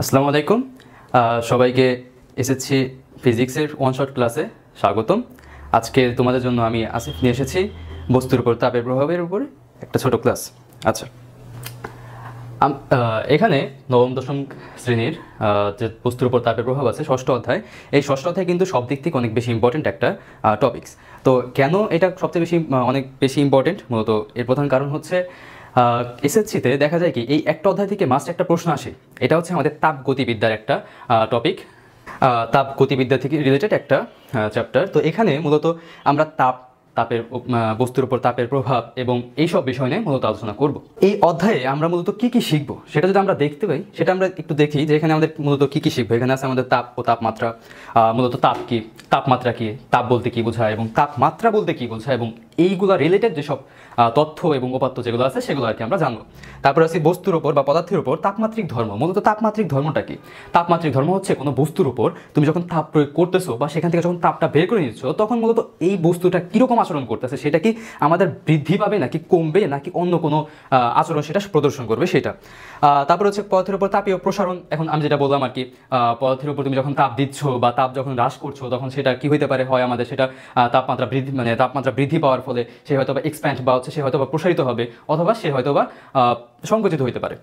আসসালামু আলাইকুম। সবাইকে এসেছি ফিজিক্সের ওয়ান শট ক্লাসে স্বাগতম। আজকে তোমাদের জন্য আমি আসিফ নিয়ে এসেছি বস্তুর উপর তাপের প্রভাবের উপরে একটা ছোট ক্লাস। আচ্ছা, এখানে নবম দশম শ্রেণীর যে বস্তুর উপর তাপের প্রভাব আছে ষষ্ঠ অধ্যায়, এই ষষ্ঠ অধ্যায় কিন্তু সব দিক থেকে অনেক বেশি ইম্পর্টেন্ট একটা টপিকস। তো কেন এটা সবচেয়ে বেশি অনেক বেশি ইম্পর্টেন্ট? মূলত এর প্রধান কারণ হচ্ছে এসএসসিতে দেখা যায় কি এই একটা অধ্যায় থেকে মাস্ট একটা প্রশ্ন আসে। এটা হচ্ছে আমাদের তাপ গতিবিদ্যার একটা টপিক, তাপ গতিবিদ্যা থেকে রিলেটেড একটা চ্যাপ্টার। তো এখানে মূলত আমরা তাপের বস্তুর উপর তাপের প্রভাব এবং এইসব বিষয় নিয়ে মূলত আলোচনা করব। এই অধ্যায়ে আমরা মূলত কি কি শিখবো সেটা যদি আমরা দেখতে পাই, সেটা আমরা একটু দেখি যে এখানে আমাদের মূলত কি কি শিখবো। এখানে আছে আমাদের তাপ ও তাপমাত্রা, মূলত তাপ কি, তাপমাত্রা কি, তাপ বলতে কি বোঝায় এবং তাপমাত্রা বলতে কি বোঝায়, এবং এইগুলা রিলেটেড যেসব তথ্য এবং উপাত্ত যেগুলো আছে সেগুলো আর কি আমরা জানবো। তারপর আছে বস্তুর উপর বা পদার্থের উপর তাপমাত্রিক ধর্ম। মূলত তাপমাত্রিক ধর্মটা কি? তাপমাত্রিক ধর্ম হচ্ছে কোনো বস্তুর উপর তুমি যখন তাপ প্রয়োগ করতেছো বা সেখান থেকে যখন তাপটা বের করে নিচ্ছ, তখন মূলত এই বস্তুটা কীরকম আচরণ করতেছে, সেটা কি আমাদের বৃদ্ধি পাবে নাকি কমবে নাকি অন্য কোনো আচরণ সেটা প্রদর্শন করবে সেটা। তারপর হচ্ছে পদার্থের উপর তাপীয় প্রসারণ। এখন আমি যেটা বললাম আর কি, পদার্থের উপর তুমি যখন তাপ দিচ্ছ বা তাপ যখন হ্রাস করছো, তখন সেটা কি হইতে পারে, হয় আমাদের সেটা তাপমাত্রা বৃদ্ধি, মানে তাপমাত্রা বৃদ্ধি পাওয়ার ফলে সে হয়তো বা এক্সপ্যান্ড বা হচ্ছে সে হয়তো বা প্রসারিত হবে, অথবা সে হয়তো বা সংকুচিত হইতে পারে।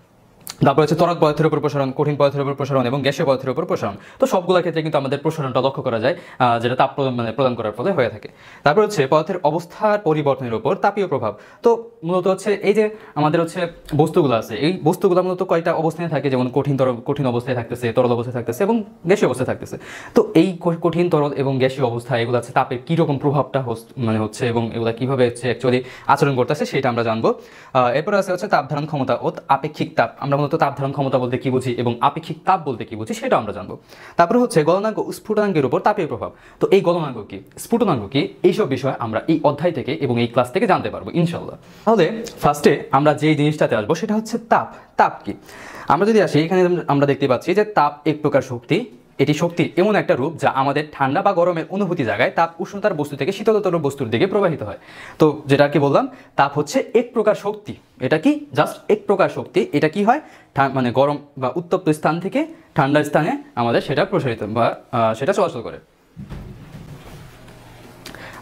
তারপর হচ্ছে তরল পদার্থের উপর প্রসারণ, কঠিন পদার্থের উপর প্রসারণ এবং গ্যাসীয় পদার্থের উপর প্রসারণ। তো সবগুলোর ক্ষেত্রে কিন্তু আমাদের প্রসারণটা লক্ষ্য করা যায়, যেটা তাপ প্রদান করার ফলে হয়ে থাকে। তারপর হচ্ছে পদার্থের অবস্থার পরিবর্তনের উপর তাপীয় প্রভাব। তো মূলত হচ্ছে এই যে আমাদের হচ্ছে বস্তুগুলো আছে, এই বস্তুগুলো মূলত কয়টা অবস্থানে থাকে, যেমন কঠিন অবস্থায় থাকতেছে, তরল অবস্থায় থাকতেছে এবং গ্যাসীয় অবস্থায় থাকতেছে। তো এই কঠিন, তরল এবং গ্যাসীয় অবস্থায় এগুলো আছে তাপের কীরকম প্রভাবটা হচ্ছে এবং এগুলো কীভাবে হচ্ছে অ্যাকচুয়ালি আচরণ করতেছে সেটা আমরা জানবো। এরপর আছে হচ্ছে তাপ ধারণ ক্ষমতা ও আপেক্ষিক তাপ। আমরা মূলত তাপ ধারণ ক্ষমতা বলতে কি বুঝি এবং আপেক্ষিক তাপ বলতে কি বুঝি সেটা আমরা জানবো। তারপরে হচ্ছে গলনাঙ্ক ও স্ফুটনাঙ্কের উপর তাপের প্রভাব। তো এই গলনাঙ্ক কি, স্ফুটনাঙ্ক কি, এইসব বিষয় আমরা এই অধ্যায় থেকে এবং এই ক্লাস থেকে জানতে পারবো ইনশাল্লাহ। তাহলে ফার্স্টে আমরা যেই জিনিসটাতে আসবো সেটা হচ্ছে তাপ। তাপ কি আমরা যদি আসি, এখানে আমরা দেখতে পাচ্ছি যে তাপ এক প্রকার শক্তি। এটি শক্তির এমন একটা রূপ যা আমাদের ঠান্ডা বা গরমের অনুভূতি জায়গায় তাপ উষ্ণতার বস্তু থেকে শীতলতর বস্তুর দিকে প্রবাহিত হয়। তো যেটা কি বললাম, তাপ হচ্ছে এক প্রকার শক্তি। এটা কি জাস্ট এক প্রকার শক্তি। এটা কি হয়, মানে গরম বা উত্তপ্ত স্থান থেকে ঠান্ডা স্থানে আমাদের সেটা প্রসারিত বা সেটা চলাচল করে।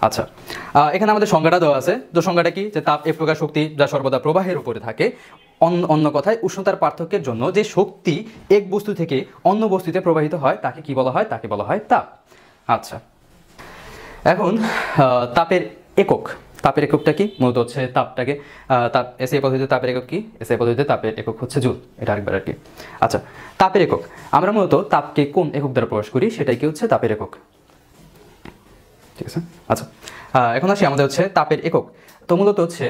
আচ্ছা, এখানে আমাদের সংজ্ঞাটা দেওয়া আছে। তো সংজ্ঞাটা কি, যে তাপ এক প্রকার শক্তি যা সর্বদা প্রবাহের উপরে থাকে। অন্য কথায় উষ্ণতার পার্থক্যের জন্য যে শক্তি এক বস্তু থেকে অন্য বস্তুতে প্রবাহিত হয় তাকে কি বলা হয়? তাকে বলা হয় তাপ। আচ্ছা, এখন তাপের একক। তাপের এককটা কি? মূলত হচ্ছে তাপটাকে তাপ এসআই পদ্ধতিতে তাপের একক কি? এসআই পদ্ধতিতে তাপের একক হচ্ছে জুল। এটা আরেকবার আর কি। আচ্ছা, তাপের একক আমরা মূলত তাপকে কোন একক দ্বারা প্রকাশ করি সেটাই কি হচ্ছে তাপের একক। ঠিক আছে। আচ্ছা, এখন আসি আমাদের হচ্ছে তাপের একক। তো মূলত হচ্ছে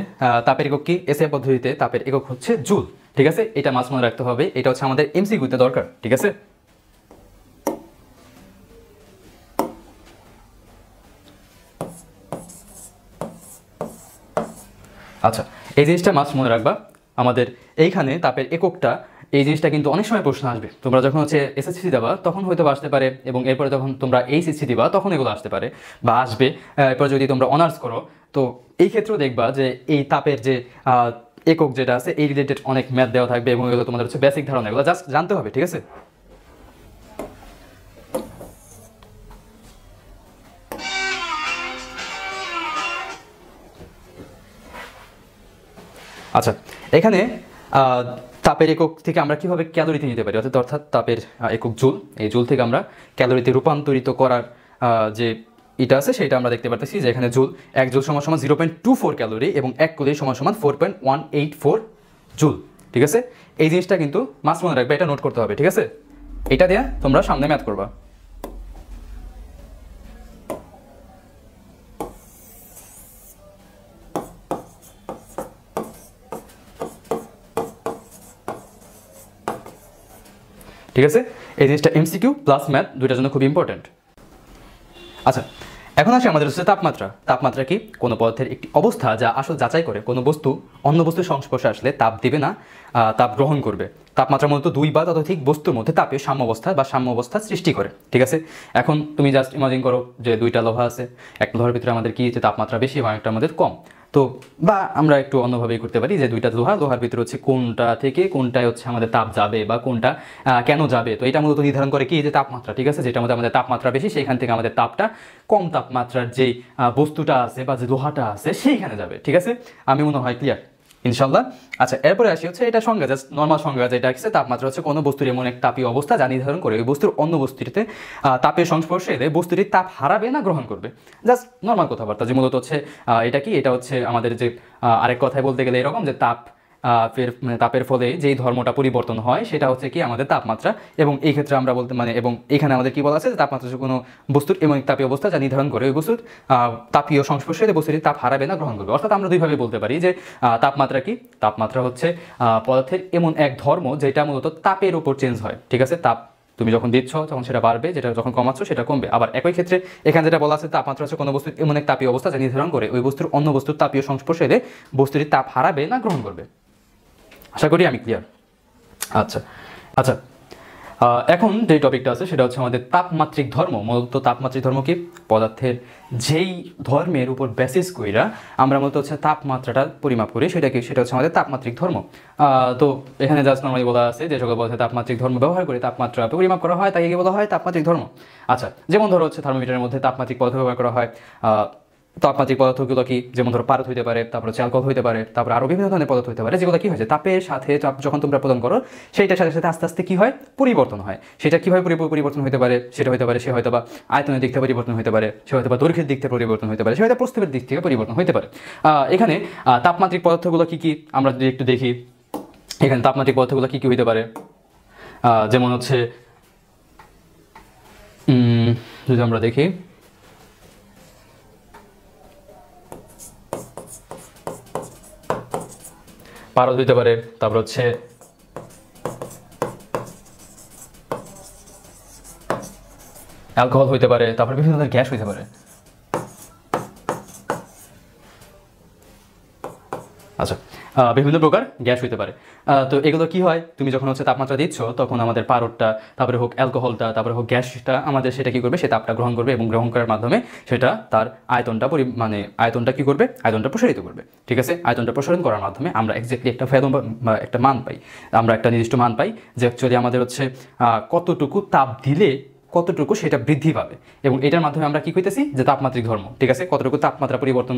তাপের একক কি? এসআই পদ্ধতিতে তাপের একক হচ্ছে জুল। ঠিক আছে, এটা মাঝে মনে রাখতে হবে। এটা হচ্ছে আমাদের এমসিকিউতে দরকার। ঠিক আছে। আচ্ছা, এই জিনিসটা মাস্ট মনে রাখবা। আমাদের এইখানে তাপের এককটা, এই জিনিসটা কিন্তু অনেক সময় প্রশ্ন আসবে। তোমরা যখন হচ্ছে এসএসসি দেবা তখন হয়তো আসতে পারে, এবং এরপরে যখন তোমরা এইচএসসি দিবা তখন এগুলো আসতে পারে বা আসবে। এরপর যদি তোমরা অনার্স করো, তো এই ক্ষেত্রেও দেখবা যে এই তাপের যে একক যেটা আছে এই রিলেটেড অনেক ম্যাথ দেওয়া থাকবে, এবং এগুলো তোমাদের হচ্ছে বেসিক ধারণা, এগুলো জাস্ট জানতে হবে। ঠিক আছে। আচ্ছা, এখানে তাপের একক থেকে আমরা কিভাবে ক্যালোরিতে নিতে পারি, অর্থাৎ তাপের একক জুল। এই জুল থেকে আমরা ক্যালোরিতে রূপান্তরিত করার যে এটা আছে সেটা আমরা দেখতে পারতেছি, যে এখানে জুল, 1 জুল সমান 0.24 ক্যালোরি এবং 1 ক্যালোরি সমান 4.184 জুল। ঠিক আছে, এই জিনিসটা কিন্তু মাস্ট মনে রাখবে, এটা নোট করতে হবে। ঠিক আছে, এটা দিয়ে তোমরা সামনে ম্যাথ করবা। ঠিক আছে, এই জিনিসটা এমসিকিউ প্লাস ম্যাথ দুইটার জন্য খুব ইম্পর্টেন্ট। আচ্ছা, এখন আসি আমাদের হচ্ছে তাপমাত্রা। তাপমাত্রা কি? কোনো পদার্থের একটি অবস্থা যা আসলে যাচাই করে কোনো বস্তু অন্য বস্তুর সংস্পর্শে আসলে তাপ দিবে না তাপ গ্রহণ করবে। তাপমাত্রা মূলত দুই বা ততোধিক বস্তুর মধ্যে তাপীয় সাম্যাবস্থা বা সাম্যাবস্থা সৃষ্টি করে, ঠিক আছে। এখন তুমি জাস্ট ইমাজিন করো যে দুইটা লোহা আছে, একটা লোহার ভিতরে আমাদের কি যে তাপমাত্রা বেশি এবং একটা আমাদের কম। তো বা আমরা একটু অন্যভাবেই করতে পারি যে দুইটা লোহার ভিতরে হচ্ছে কোনটা থেকে কোনটায় হচ্ছে আমাদের তাপ যাবে বা কোনটা কেন যাবে। তো এটা মূলত নির্ধারণ করে কি যে তাপমাত্রা, ঠিক আছে। যেটা মধ্যে আমাদের তাপমাত্রা বেশি সেখান থেকে আমাদের তাপটা কম তাপমাত্রার যেই বস্তুটা আছে বা যে লোহাটা আছে সেইখানে যাবে, ঠিক আছে। আমি মনে হয় ক্লিয়ার ইনশাল্লাহ। আচ্ছা, এরপরে আসি হচ্ছে এটা সংজ্ঞা, জাস্ট নর্মাল সংজ্ঞা যেটা আছে, তাপমাত্রা হচ্ছে কোনো বস্তুর এমন এক তাপীয় অবস্থা যা নির্ধারণ করে ওই বস্তুর অন্য বস্তুটিতে তাপের সংস্পর্শে এলে বস্তুটি তাপ হারাবে না গ্রহণ করবে। জাস্ট নর্মাল কথাবার্তা যে মূলত হচ্ছে এটা কি, এটা হচ্ছে আমাদের যে আরেক কথায় বলতে গেলে এরকম যে তাপের ফলে যেই ধর্মটা পরিবর্তন হয় সেটা হচ্ছে কি আমাদের তাপমাত্রা। এবং এই ক্ষেত্রে আমরা বলতে এবং এখানে আমাদের কি বলা আছে যে তাপমাত্রা হচ্ছে কোনো বস্তুর এমন তাপীয় অবস্থা যা নির্ধারণ করে ওই বস্তুর তাপীয় সংস্পর্শে বস্তুটি তাপ হারাবে না গ্রহণ করবে। অর্থাৎ আমরা দুইভাবে বলতে পারি যে তাপমাত্রা কি, তাপমাত্রা হচ্ছে পদার্থের এমন এক ধর্ম যেটা মূলত তাপের উপর চেঞ্জ হয়, ঠিক আছে। তাপ তুমি যখন দিচ্ছ তখন সেটা বাড়বে, যেটা যখন কমাচ্ছ সেটা কমবে। আবার একই ক্ষেত্রে এখানে যেটা বলা আছে তাপমাত্রা হচ্ছে কোনো বস্তুর এমন এক তাপীয় অবস্থা যা নির্ধারণ করে ওই বস্তুর অন্য বস্তুর তাপীয় সংস্পর্শে এলে বস্তুটি তাপ হারাবে না গ্রহণ করবে। আশা করি আমি ক্লিয়ার। আচ্ছা আচ্ছা, এখন যে টপিকটা আছে সেটা হচ্ছে আমাদের তাপমাত্রিক ধর্ম। মূলত তাপমাত্রিক ধর্ম কি, পদার্থের যেই ধর্মের উপর বেসিস কইরা আমরা মূলত হচ্ছে তাপমাত্রাটা পরিমাপ করি সেটা কি, সেটা হচ্ছে আমাদের তাপমাত্রিক ধর্ম। তো এখানে জাস্ট নর্মালি বলা আছে যে সকল পদার্থে তাপমাত্রিক ধর্ম ব্যবহার করে তাপমাত্রা পরিমাপ করা হয়, তাকে কি বলা হয়, তাপমাত্রিক ধর্ম। আচ্ছা, যেমন ধরো হচ্ছে থার্মোমিটারের মধ্যে তাপমাত্রিক পদার্থ ব্যবহার করা হয়। তাপমাত্রিক পদার্থগুলো কি, যেমন ধরো পারদ হইতে পারে, তারপর হচ্ছে অ্যালকোহল হইতে পারে, তারপর আরও বিভিন্ন ধরনের পদার্থ হইতে পারে, যেগুলো কি হয়েছে তাপের সাথে চাপ যখন তোমরা প্রদান করো সেইটার সাথে সাথে আস্তে আস্তে কি হয়, পরিবর্তন হয়। সেটা কীভাবে পরিবর্তন হতে পারে, সেটা হতে পারে সে হয়তো বা আয়তনের দিক থেকে পরিবর্তন হতে পারে, সে হয়তো বা দৈর্ঘ্যের দিক থেকে পরিবর্তন হতে পারে, সে হয়তো প্রস্থের দিক থেকে পরিবর্তন হতে পারে। এখানে তাপমাত্রিক পদার্থগুলো কী কী আমরা যদি একটু দেখি, এখানে তাপমাত্রিক পদার্থগুলো কী কী হইতে পারে, যেমন হচ্ছে যদি আমরা দেখি পারদ হইতে পারে, তারপর হচ্ছে অ্যালকোহল হইতে পারে, তারপর বিভিন্ন ধরনের গ্যাস হইতে পারে। আচ্ছা, বিভিন্ন প্রকার গ্যাস হইতে পারে। তো এগুলো কি হয়, তুমি যখন হচ্ছে তাপমাত্রা দিচ্ছ তখন আমাদের পারদটা, তারপরে হোক অ্যালকোহলটা, তারপরে হোক গ্যাসটা, আমাদের সেটা কি করবে, সে তাপটা গ্রহণ করবে এবং গ্রহণ করার মাধ্যমে সেটা তার আয়তনটা কি করবে, আয়তনটা প্রসারিত করবে, ঠিক আছে। আয়তনটা প্রসারণ করার মাধ্যমে আমরা এক্স্যাক্টলি একটা ভ্যালু বা একটা মান পাই, আমরা একটা নির্দিষ্ট মান পাই যে অ্যাকচুয়ালি আমাদের হচ্ছে কতটুকু তাপ দিলে কতটুকু সেটা বৃদ্ধি পাবে। এবং এটার মাধ্যমে আমরা কি কইতেছি যে তাপমাত্রিক ধর্ম, ঠিক আছে। কতটুকু তাপমাত্রা পরিবর্তন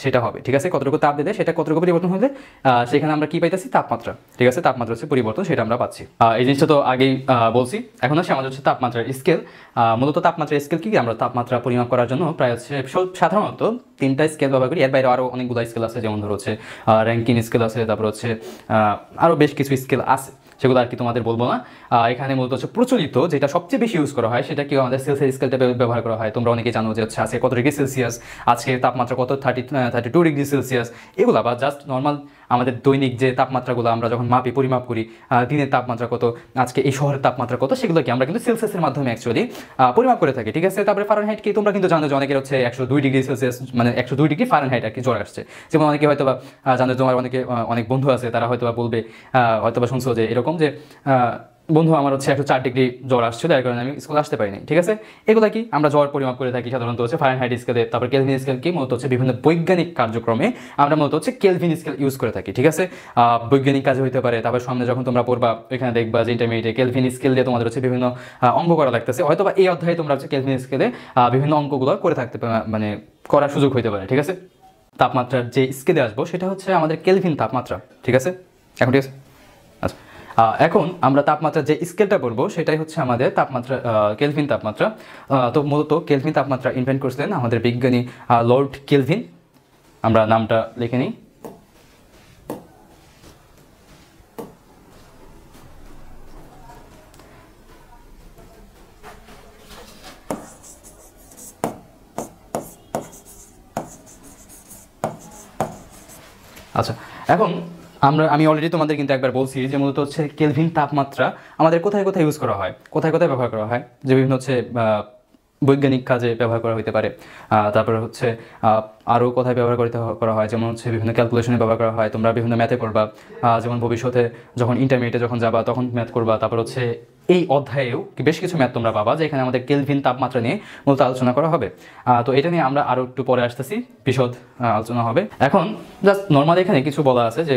সেটা হবে, ঠিক আছে। কতটুকু তাপ দিলে সেটা কতটুকু পরিবর্তন হলে সেখানে আমরা কি পাইতেছি, তাপমাত্রা, ঠিক আছে। তাপমাত্রা হচ্ছে পরিবর্তন, সেটা আমরা পাচ্ছি। এই জিনিসটা তো আগেই বলছি। এখন আসে আমাদের হচ্ছে তাপমাত্রার স্কেল। মূলত তাপমাত্রার স্কেল কি, আমরা তাপমাত্রা পরিমাপ করার জন্য প্রায় হচ্ছে সাধারণত 3টা স্কেল ব্যবহার করি। এর বাইরে আরও অনেকগুলো স্কেল আছে, যেমন ধরো হচ্ছে র্যাঙ্কিন স্কেল আছে, তারপর হচ্ছে আরও বেশ কিছু স্কেল আছে, সেগুলো আর কি তোমাদের বলবো না। এখানে মূলত হচ্ছে প্রচলিত যেটা সবচেয়ে বেশি ইউজ করা হয় সেটা কি, আমাদের সেলসিয়াস স্কেলটা ব্যবহার করা হয়। তোমরা অনেকেই জানো যে হচ্ছে আজকে কত ডিগ্রি সেলসিয়াস, আজকে তাপমাত্রা কত 32 ডিগ্রি সেলসিয়াস। এগুলা বা জাস্ট নর্মাল আমাদের দৈনিক যে তাপমাত্রাগুলো আমরা যখন পরিমাপ করি, দিনের তাপমাত্রা কত, আজকে এই শহরের তাপমাত্রা কত, সেগুলো কি আমরা কিন্তু সেলসিয়াসের মাধ্যমে অ্যাকচুয়ালি পরিমাপ করে থাকি, ঠিক আছে। তারপরে ফারেনহাইট কি, তোমরা কিন্তু জানো যে অনেকের হচ্ছে 102 ডিগ্রি সেলসিয়াস, মানে 102 ডিগ্রি ফারেনহাইট আর কি জ্বর আসছে। যেমন অনেকে হয়তো বা জানো, তোমার অনেক বন্ধু আছে, তারা হয়তো বা বলবে, হয়তো বা শুনছো যে এরকম যে বন্ধু আমার হচ্ছে 104 ডিগ্রি জ্বর আসছিল, এর কারণে আমি স্কুলে আসতে পারিনি, ঠিক আছে। এগুলা কি আমরা জ্বর পরিমাপ করে থাকি সাধারণত হচ্ছে ফারেনহাইট স্কেলে। তারপর কেলভিন স্কেল কি, মূলত হচ্ছে বিভিন্ন বৈজ্ঞানিক কার্যক্রমে আমরা মূলত হচ্ছে কেলভিন স্কেল ইউজ করে থাকি, ঠিক আছে। বৈজ্ঞানিক কাজে হইতে পারে, তারপর সামনে যখন তোমরা পড়বা ওইখানে দেখবা যে ইন্টারমিডিয়েটে কেলভিন স্কেল দিয়ে তোমাদের হচ্ছে বিভিন্ন অঙ্ক করা লাগতেছে, হয়তো বা এই অধ্যায়ে তোমরা হচ্ছে কেলভিন স্কেলে বিভিন্ন অঙ্কগুলো করে থাকতে মানে করার সুযোগ হইতে পারে, ঠিক আছে। তাপমাত্রার যে স্কেলে আসবো সেটা হচ্ছে আমাদের কেলভিন তাপমাত্রা, ঠিক আছে। এখন ঠিক আছে, আচ্ছা। এখন আমরা তাপমাত্রার যে স্কেলটা পড়বো সেটাই হচ্ছে আমাদের তাপমাত্রা, কেলভিন তাপমাত্রা। তো মূলত কেলভিন তাপমাত্রা ইনভেন্ট করেছিলেন আমাদের বিজ্ঞানী লর্ড কেলভিন। আমরা নামটা লিখে নিই। আচ্ছা, এখন আমি অলরেডি তোমাদের কিন্তু একবার বলছি যে মূলত হচ্ছে কেলভিন তাপমাত্রা আমাদের কোথায় কোথায় ইউজ করা হয়, কোথায় কোথায় ব্যবহার করা হয়, যে বিভিন্ন হচ্ছে বৈজ্ঞানিক কাজে ব্যবহার করা হতে পারে। তারপরে হচ্ছে আরও কোথায় ব্যবহার করা হয়, যেমন হচ্ছে বিভিন্ন ক্যালকুলেশনে ব্যবহার করা হয়। তোমরা বিভিন্ন ম্যাথে করবা, যেমন ভবিষ্যতে যখন ইন্টারমিডিয়েটে যখন যাবা তখন ম্যাথ করবা। তারপর হচ্ছে এই অধ্যায়েও বেশ কিছু ম্যাথ তোমরা পাবা, যেখানে আমাদের কেলভিন তাপমাত্রা নিয়ে মূলত আলোচনা করা হবে। তো এটা নিয়ে আমরা আরও একটু পরে আসতেছি, বিশদ আলোচনা হবে। এখন জাস্ট নর্মাল এখানে কিছু বলা আছে যে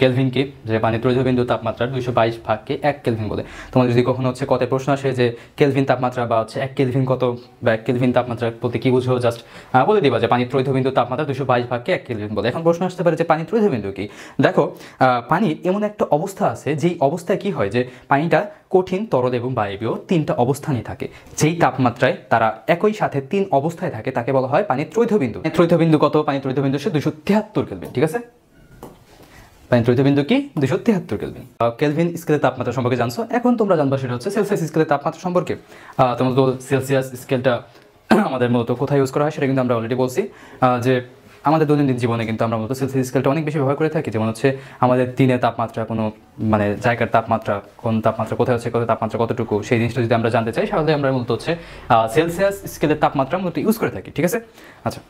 কেলভিন কি, যে পানির তড়িৎ বিন্দু তাপমাত্রার 222 ভাগকে 1 কেলভিন বলে। তোমাদের যদি কখনো হচ্ছে কত প্রশ্ন আসে যে কেলভিন তাপমাত্রা বা হচ্ছে 1 কেলভিন কত, বা 1 কেলভিন তাপমাত্রা বলতে কি বুঝো, জাস্ট বলে দিবা যে পানির তড়িৎ বিন্দু তাপমাত্রা 222 ভাগকে 1 কেলভিন বলে। এখন প্রশ্ন আসতে পারে যে পানির তড়িৎ বিন্দু কি? দেখো, পানির এমন একটা অবস্থা আছে যেই অবস্থায় কি হয়, যে পানিটা কঠিন, তরল এবং বায়বীয় তিনটা অবস্থানই থাকে। যেই তাপমাত্রায় তারা একই সাথে 3 অবস্থায় থাকে তাকে বলা হয় পানির তড়িৎ বিন্দু। তড়িৎ বিন্দু কত? পানির তড়িৎ বিন্দু হচ্ছে 273 কেলভিন। ঠিক আছে, পানির তড়িৎ বিন্দু কি? 273 কেলভিন। কেলভিন স্কেলের তাপমাত্রা সম্পর্কে জানছো, এখন তোমরা জানবা সেটা হচ্ছে সেলসিয়াস স্কেলের তাপমাত্রা সম্পর্কে। তোমরা তো সেলসিয়াস স্কেলটা আমাদের মূলত কোথায় ইউজ করা হয় সেটা কিন্তু আমরা অলরেডি বলছি, যে আমাদের দৈনন্দিন জীবনে কিন্তু আমরা মূলত সেলসিয়াস স্কেলটা অনেক বেশি ব্যবহার করে থাকি। যেমন হচ্ছে আমাদের দিনের তাপমাত্রা, কোনো মানে জায়গার তাপমাত্রা, কোন তাপমাত্রা কোথায় হচ্ছে, কত তাপমাত্রা কতটুকু, সেই জিনিসটা যদি আমরা জানতে চাই তাহলে আমরা মূলত হচ্ছে সেলসিয়াস স্কেলের তাপমাত্রা মূলত ইউজ করে থাকি। ঠিক আছে, আচ্ছা,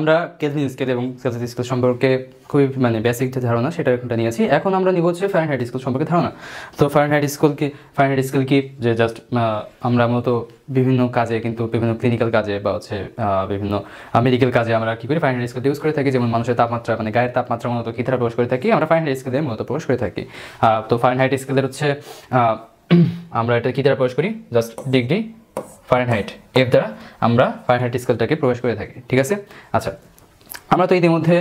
আমরা কেলভিন স্কেল এবং সেলসিয়াস স্কেল সম্পর্কে খুবই মানে বেসিক যে ধারণা সেটা এখানটা নিয়েছি। এখন আমরা নিব হচ্ছে ফারেনহাইট স্কেল সম্পর্কে ধারণা। তো ফারেনহাইট স্কেল কি, যে জাস্ট আমরা মূলত বিভিন্ন কাজে, কিন্তু বিভিন্ন ক্লিনিক্যাল কাজে বা হচ্ছে বিভিন্ন মেডিকেল কাজে আমরা কি করি, ফারেনহাইট স্কেল ইউজ করে থাকি। যেমন মানুষের তাপমাত্রা, মানে গায়ের তাপমাত্রা মূলত কি দ্বারা প্রকাশ করে থাকি, আমরা ফারেনহাইট স্কেলে মূলত প্রকাশ করে থাকি। তো ফারেনহাইট স্কেলের হচ্ছে আমরা এটা কি দ্বারা প্রকাশ করি, জাস্ট ডিগ্রি ফারেনহাইট, এর দ্বারা আমরা ফারেনহাইট স্কেলটাকে প্রকাশ করে থাকি। ঠিক আছে, আচ্ছা, আমরা তো ইতিমধ্যে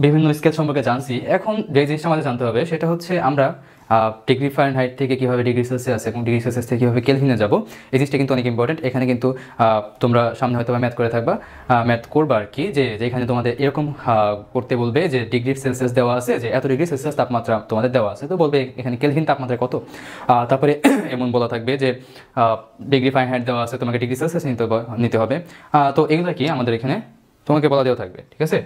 বিভিন্ন স্কেল সম্পর্কে জানছি। এখন যে জিনিসটা আমাদের জানতে হবে সেটা হচ্ছে আমরা ডিগ্রি ফারেনহাইট থেকে কীভাবে ডিগ্রি সেলসিয়াস এবং ডিগ্রি সেলসিয়াস থেকে কীভাবে কেলভিনে যাব, এই জিনিসটা কিন্তু অনেক ইম্পর্টেন্ট। এখানে কিন্তু তোমরা সামনে হয়তো ম্যাথ করে থাকবা, ম্যাথ করবা আর কি, যে যেখানে তোমাদের এরকম করতে বলবে যে ডিগ্রি সেলসিয়াস দেওয়া আছে, যে এত ডিগ্রি সেলসিয়াস তাপমাত্রা তোমাদের দেওয়া আছে, তো বলবে এখানে কেলভিন তাপমাত্রা কত। তারপরে এমন বলা থাকবে যে ডিগ্রি ফারেনহাইট দেওয়া আছে, তোমাকে ডিগ্রি সেলসিয়াস নিতে হবে। তো এগুলো কি আমাদের এখানে তোমাকে বলা দেওয়া থাকবে। ঠিক আছে,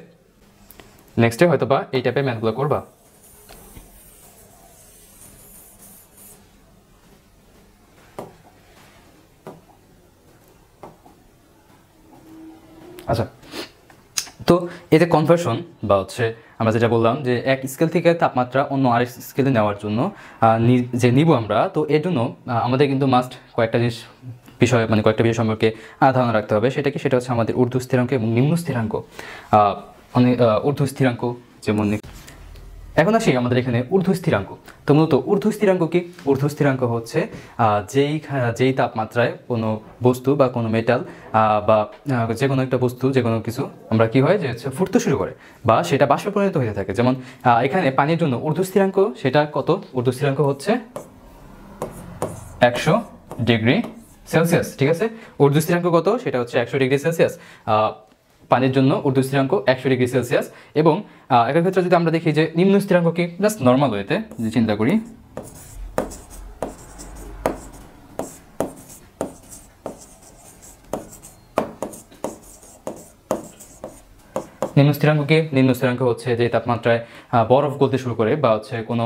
নেক্সটে হয়তো বা এই টাইপের ম্যাথগুলো করবা। আচ্ছা, তো এই যে কনভার্সন বা হচ্ছে আমরা যেটা বললাম যে এক স্কেল থেকে তাপমাত্রা অন্য আরেক স্কেলে নেওয়ার জন্য যে নিব আমরা, তো এর জন্য আমাদের কিন্তু মাস্ট কয়েকটা বিষয় মানে কয়েকটা বিষয় সম্পর্কে ধারণা রাখতে হবে। সেটা কি, সেটা হচ্ছে আমাদের ঊর্ধ্ব স্থিরাঙ্ক এবং নিম্ন স্থিরাঙ্ক। ঊর্ধ্ব স্থিরাঙ্ক যেমন, এখন আসি আমাদের এখানে ঊর্ধ্ব স্থিরাঙ্ক। তো মূলত ঊর্ধ্ব স্থিরাঙ্ক কি? ঊর্ধ্ব স্থিরাঙ্ক হচ্ছে যেই তাপমাত্রায় কোনো বস্তু বা কোনো মেটাল বা যে কোনো একটা বস্তু, যে কোনো কিছু আমরা কি হয় যে হচ্ছে ফুটতে শুরু করে বা সেটা বাষ্পে পরিণত হয়ে থাকে। যেমন এখানে পানির জন্য ঊর্ধ্ব স্থিরাঙ্ক সেটা কত? ঊর্ধ্ব স্থিরাঙ্ক হচ্ছে 100 ডিগ্রি সেলসিয়াস। ঠিক আছে, ঊর্ধ্ব স্থিরাঙ্ক কত? সেটা হচ্ছে 100 ডিগ্রি সেলসিয়াস। পানির জন্য ঊর্ধ্ব স্থিরাঙ্ক 100 ডিগ্রি সেলসিয়াস। এবং এর ক্ষেত্রে যদি আমরা দেখি যে নিম্ন স্থিরাঙ্ক কি, জাস্ট নর্মাল ওয়েতে যে চিন্তা করি, নিম্ন স্থিরাঙ্ক কি? নিম্ন স্থিরাঙ্ক হচ্ছে যে তাপমাত্রায় বরফ গলতে শুরু করে বা হচ্ছে কোনো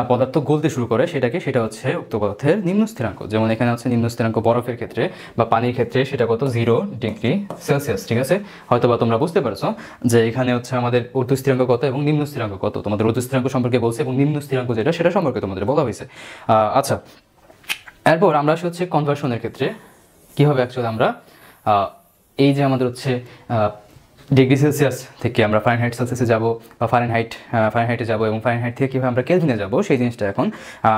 পদার্থ গলতে শুরু করে সেটা হচ্ছে উক্ত পদার্থের নিম্ন স্থিরাঙ্ক। যেমন এখানে হচ্ছে নিম্ন স্থিরাঙ্ক বরফের ক্ষেত্রে বা পানির ক্ষেত্রে সেটা কত? 0 ডিগ্রি সেলসিয়াস। ঠিক আছে, হয়তো বা তোমরা বুঝতে পারছো যে এখানে হচ্ছে আমাদের ঊর্ধ্ব স্থিরাঙ্ক কত এবং নিম্ন স্থিরাঙ্ক কত। তোমাদের ঊর্ধ্ব স্থিরাঙ্ক সম্পর্কে বলছে এবং নিম্ন স্থিরাঙ্ক যেটা সেটা সম্পর্কে তোমাদের বলা হয়েছে। আচ্ছা, এরপর আমরা হচ্ছে কনভার্সনের ক্ষেত্রে কী হবে অ্যাকচুয়ালি আমরা এই যে আমাদের হচ্ছে ডিগ্রি সেলসিয়াস থেকে আমরা ফারেনহাইট সেলসিয়াসে যাব বা ফারেনহাইটে যাব এবং ফারেনহাইট থেকে কীভাবে আমরা কেলভিনে যাব সেই জিনিসটা এখন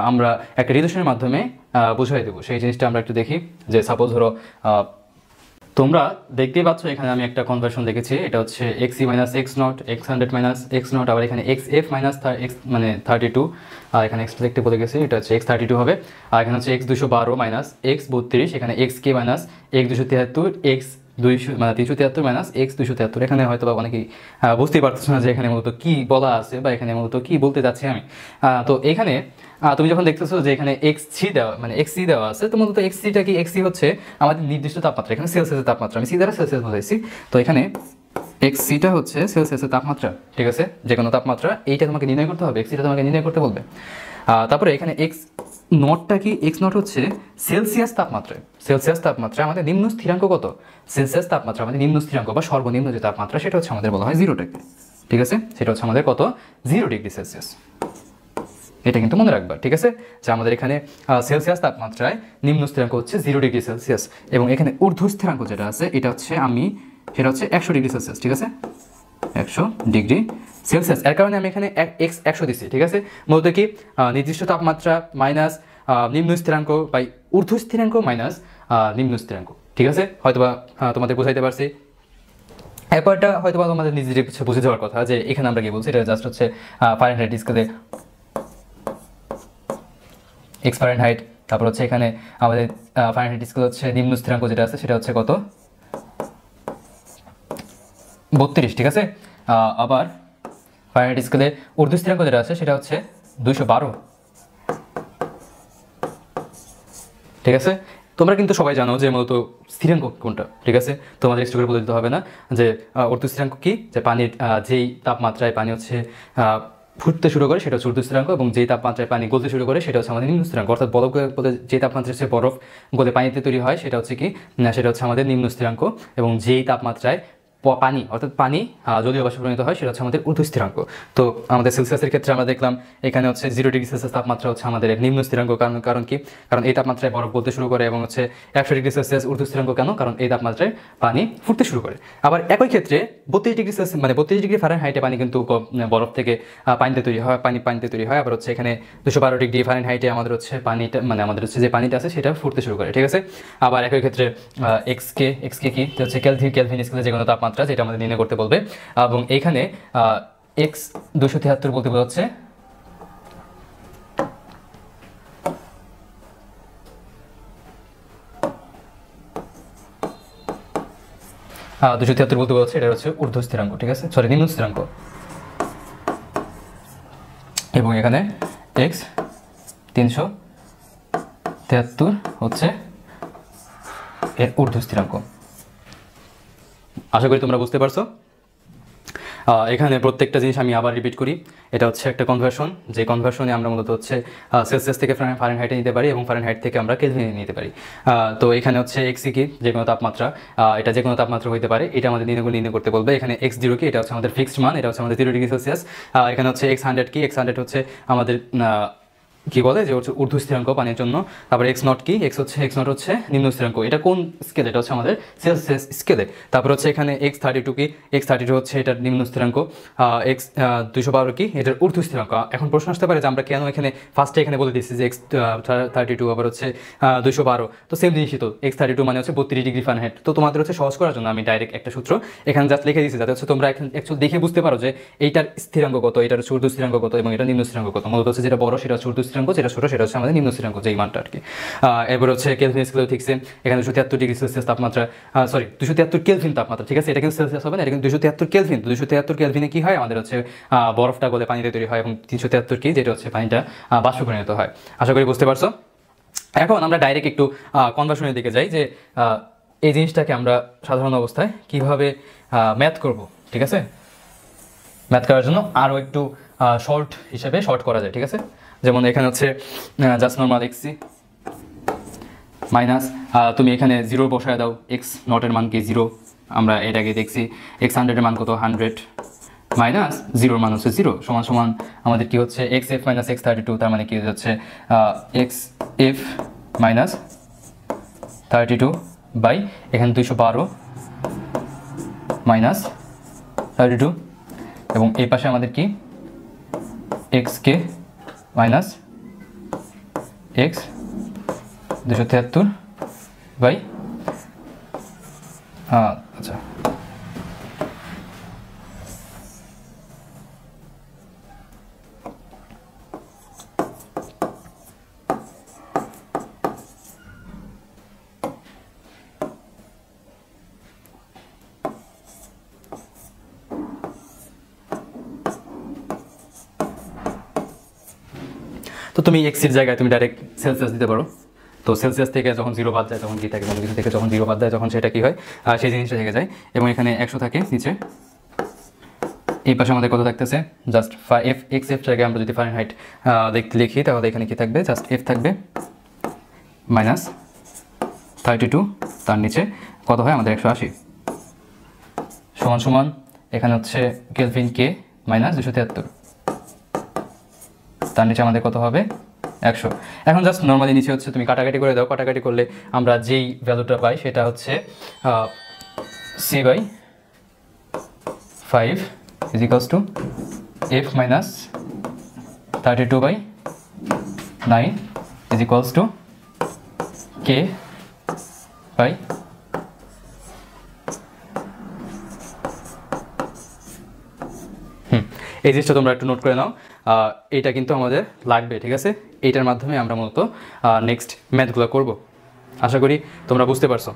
আমরা একটা রিলেশনের মাধ্যমে বুঝাই দেবো। সেই জিনিসটা আমরা একটু দেখি। যে সাপোজ ধরো তোমরা দেখতেই পাচ্ছ এখানে আমি একটা কনভার্সন দেখেছি, এটা হচ্ছে xc minus x not, x100 minus x not, আবার এখানে xf মাইনাস x মানে 32, আর এখানে এক্সটা দেখতে বলে গেছি, এটা হচ্ছে x32 হবে। আর এখানে হচ্ছে x212 মাইনাস x32, এখানে xk মাইনাস x273, x200 মানে 373 মাইনাস x273। এখানে হয়তো বা অনেকেই বুঝতেই পারতেছো না যে এখানে মূলত কী বলা আছে বা এখানে মূলত কী বলতে যাচ্ছি আমি। তো এখানে তুমি যখন দেখতেছো যে এখানে xc দেওয়া মানে xc দেওয়া আছে, তো মূলত xcটা কি? xc হচ্ছে আমাদের নির্দিষ্ট তাপমাত্রা, এখানে সেলসিয়াসের তাপমাত্রা, আমি c দ্বারা সেলসিয়াস বোঝাইছি। তো এখানে xcটা হচ্ছে সেলসিয়াসের তাপমাত্রা। ঠিক আছে, যে কোনো তাপমাত্রা এইটা তোমাকে নির্ণয় করতে হবে, xcটা তোমাকে নির্ণয় করতে বলবে। তারপরে এখানে নটটা কি এক্স নট হচ্ছে সেলসিয়াস তাপমাত্রায়। সেলসিয়াস তাপমাত্রা আমাদের নিম্ন স্থিরাঙ্ক কত? সেলসিয়াস তাপমাত্রা আমাদের নিম্ন স্থিরাঙ্ক বা সর্বনিম্ন যে তাপমাত্রা সেটা হচ্ছে আমাদের বলা হয় 0 ডিগ্রি। ঠিক আছে, সেটা হচ্ছে আমাদের কত? 0 ডিগ্রি সেলসিয়াস। এটা কিন্তু মনে রাখবা, ঠিক আছে, যে আমাদের এখানে সেলসিয়াস তাপমাত্রায় নিম্ন স্থিরাঙ্ক হচ্ছে 0 ডিগ্রি সেলসিয়াস, এবং এখানে ঊর্ধ্ব স্থিরাঙ্ক যেটা আছে এটা হচ্ছে সেটা হচ্ছে 100 ডিগ্রি সেলসিয়াস। ঠিক আছে, 100 ডিগ্রি সেলসিয়াস। এর কারণে আমি এখানে এক্স 100 দিচ্ছি। ঠিক আছে, মূলত কি নির্দিষ্ট তাপমাত্রা মাইনাস নিম্ন স্থিরাঙ্ক বাই ঊর্ধ্ব স্থিরাঙ্ক মাইনাস নিম্ন স্থিরাঙ্ক। ঠিক আছে, হয়তোবা তোমাদের বোঝাইতে পারছি। এরপরটা হয়তোবা তোমাদের নিজেদের বুঝে যাওয়ার কথা যে এখানে আমরা কি বলছি, এটা জাস্ট হচ্ছে ফারেনহাইট স্কেলে এক্স ফারেনহাইট। তারপর হচ্ছে এখানে আমাদের ফারেনহাইট স্কেল হচ্ছে নিম্ন স্থিরাঙ্ক যেটা আছে সেটা হচ্ছে কত? 32। ঠিক আছে, আবার ফারেনহাইট স্কেলে ঊর্ধ্ব স্থিরাঙ্ক যেটা আছে সেটা হচ্ছে 212। ঠিক আছে, তোমরা কিন্তু সবাই জানো যে মূলত স্থিরাঙ্ক কোনটা। ঠিক আছে, তোমাদের এক্সট্রা করে বলে দিতে হবে না যে ঊর্ধ্ব স্থিরাঙ্ক কি, যে পানির যেই তাপমাত্রায় পানি হচ্ছে ফুটতে শুরু করে সেটা হচ্ছে ঊর্ধ্ব স্থিরাঙ্ক, এবং যেই তাপমাত্রায় পানি গলতে শুরু করে সেটা হচ্ছে আমাদের নিম্ন স্থিরাঙ্ক। অর্থাৎ বরফ গলে যে তাপমাত্রায় সে বরফ গলে পানিতে তৈরি হয় সেটা হচ্ছে কি, সেটা হচ্ছে আমাদের নিম্ন স্থিরাঙ্ক, এবং যেই তাপমাত্রায় পানি অর্থাৎ পানি জলীয় বাষ্পে পরিণত হয় সেটা হচ্ছে আমাদের ঊর্ধ্ব স্থিরাঙ্ক। তো আমাদের সেলসিয়াসের ক্ষেত্রে আমরা দেখলাম এখানে হচ্ছে 0 ডিগ্রি সেলসিয়াস তাপমাত্রা হচ্ছে আমাদের নিম্ন স্থিরাঙ্ক। কারণ কি, কারণ এই তাপমাত্রায় বরফ গলতে শুরু করে, এবং হচ্ছে 100 ডিগ্রি সেলসিয়াস ঊর্ধ্ব স্থিরাঙ্ক কেন, কারণ এই তাপমাত্রায় পানি ফুটতে শুরু করে। আবার একই ক্ষেত্রে 32 ডিগ্রি সেলসিয়াস মানে 32 ডিগ্রি ফারেনহাইটে পানি কিন্তু বরফ থেকে পানিতে তৈরি হয়, পানিতে তৈরি হয়। আবার হচ্ছে এখানে 212 ডিগ্রি ফারেনহাইটে আমাদের হচ্ছে পানিটা মানে আমাদের হচ্ছে যে পানিটা আছে সেটা ফুটতে শুরু করে। ঠিক আছে, আবার একই ক্ষেত্রে এক্সকে কি হচ্ছে কেলভিন স্কেলে যে কোনো তাপমাত্রা যেটা আমাদের নির্ণয় করতে বলবে, এবং এইখানে এক্স 273 বলতে বোঝাচ্ছে 273 বলতে বোঝাচ্ছে এটা হচ্ছে ঊর্ধ্ব স্থিরাঙ্ক। ঠিক আছে, সরি নিম্ন স্থিরাঙ্ক, এবং এখানে এক্স 373 হচ্ছে এর ঊর্ধ্ব স্থিরাঙ্ক। আশা করি তোমরা বুঝতে পারছো। এখানে প্রত্যেকটা জিনিস আমি আবার রিপিট করি, এটা হচ্ছে একটা কনভার্সন, যে কনভার্সনে আমরা মূলত হচ্ছে সেলসিয়াস থেকে ফারেনহাইটে নিতে পারি, এবং ফারেনহাইট থেকে আমরা কেলভিনে নিতে পারি। তো এখানে হচ্ছে এক্স কি, যে কোনো তাপমাত্রা, এটা যে কোনো তাপমাত্রা হতে পারে, এটা আমাদের নির্ণয় করতে বলবে। এখানে এক্স 0 কি, এটা হচ্ছে আমাদের ফিক্সড মান, এটা হচ্ছে আমাদের 0 ডিগ্রি সেলসিয়াস। এখানে হচ্ছে এক্স 100 কি, এক্স 100 হচ্ছে আমাদের কি বলে যে হচ্ছে ঊর্ধ্ব স্থিরাঙ্ক পানির জন্য। তারপর এক্স নট কি, এক্স নট হচ্ছে নিম্ন স্থিরাঙ্ক। এটা কোন স্কেলে, এটা হচ্ছে আমাদের সেলসিয়াস স্কেলে। তারপর হচ্ছে এখানে এক্স 32 কি, এক্স 32 হচ্ছে এটার নিম্ন স্থিরাঙ্ক। এক্স 212 কি, এটার ঊর্ধ্ব স্থিরাঙ্ক। এখন প্রশ্ন আসতে পারে যে আমরা কেন এখানে ফার্স্টে এখানে বলে দিচ্ছি যে এক্স 32 আবার হচ্ছে 212, তো সেম জিনিসই তো, এক্স 32 মানে হচ্ছে 32 ডিগ্রি ফারেনহাইট। তো তোমাদের হচ্ছে সহজ করার জন্য আমি ডাইরেক্ট একটা সূত্র এখানে জাস্ট লিখে দিচ্ছি, যাতে হচ্ছে তোমরা অ্যাকচুয়ালি দেখে বুঝতে পারো যে এইটার স্থিরাঙ্ক কত, এটার হচ্ছে ঊর্ধ্ব স্থিরাঙ্ক কত, এবং এটা নিম্ন স্থিরাঙ্ক কত। মূলত হচ্ছে যেটা বড় সেটা হচ্ছে ঊর্ধ্ব স্থিরাঙ্ক, যেটা ছোট সেটা হচ্ছে আমাদের নিম্ন স্থিরাঙ্ক, যেই মানটা আর কি। এবার হচ্ছে কেলভিন স্কেলেও ঠিক সেম, এখানে 273 ডিগ্রি সেলসিয়াস তাপমাত্রা, সরি 273 কেলভিন তাপমাত্রা। ঠিক আছে, এটা কিন্তু সেলসিয়াস হবে না, এটা কিন্তু 273 কেলভিন। 273 কেলভিনে কি হয়, আমাদের হচ্ছে বরফটা গলে পানিতে তৈরি হয়, এবং 373 কি, যেটা হচ্ছে পানিটা বাষ্পে পরিণত হয়। আশা করি বুঝতে পারছো। এখন আমরা ডাইরেক্ট একটু কনভার্সনের দিকে যাই, যে এই জিনিসটাকে আমরা সাধারণ অবস্থায় কিভাবে ম্যাথ করব। ঠিক আছে, ম্যাথ করার জন্য আরও একটু শর্ট করা যায়। ঠিক আছে, যেমন এখানে হচ্ছে জাস্ট নর্মাল এক্সি মাইনাস, তুমি এখানে 0 বসায় দাও, এক্স নটের মান কি 0, আমরা এটাকে দেখছি। এক্স 100-এর মান কত, 100 মাইনাস 0-এর মান হচ্ছে 0, সমান সমান আমাদের কি হচ্ছে এক্স এফ মাইনাস এক্স 32, তার মানে কি হচ্ছে এক্স এফ মাইনাস 32 বাই এখানে 212 মাইনাস 32, এবং এই পাশে আমাদের কি এক্স কে মাইনাস এক্স 273 বাই আচ্ছা তো তুমি এক্সের জায়গায় তুমি ডাইরেক্ট সেলসিয়াস দিতে পারো। তো সেলসিয়াস থেকে যখন 0 বাদ যায় তখন কি থাকে, কোনো কিছু থেকে যখন 0 বাদ যায় তখন সেটা কি হয়, সেই জিনিসটা থেকে যায়, এবং এখানে 100 থাকে নিচে, এই পাশে আমাদের কত থাকতেছে জাস্ট এফ এক্স এফটাকে আমরা যদি ফারেনহাইট দেখতে লিখি তাহলে এখানে কি থাকবে জাস্ট এফ থাকবে -32, তার নিচে কত হয় আমাদের 180 সমান সমান এখানে হচ্ছে কেলভিন কে -273, তার নিচে আমাদের কত হবে 100। এখন জাস্ট নর্মালি নিচে হচ্ছে তুমি কাটাকাটি করে দাও, কাটাকাটি করলে আমরা যেই ভ্যালুটা পাই সেটা হচ্ছে c/5 is equals to f -32/9 is equals to k/, এই জিনিসটা তোমরা একটু নোট করে নাও, এইটা কিন্তু আমাদের লাগবে, ঠিক আছে? এইটার মাধ্যমে আমরা মূলত নেক্সট ম্যাথগুলো করব। আশা করি তোমরা বুঝতে পারছো।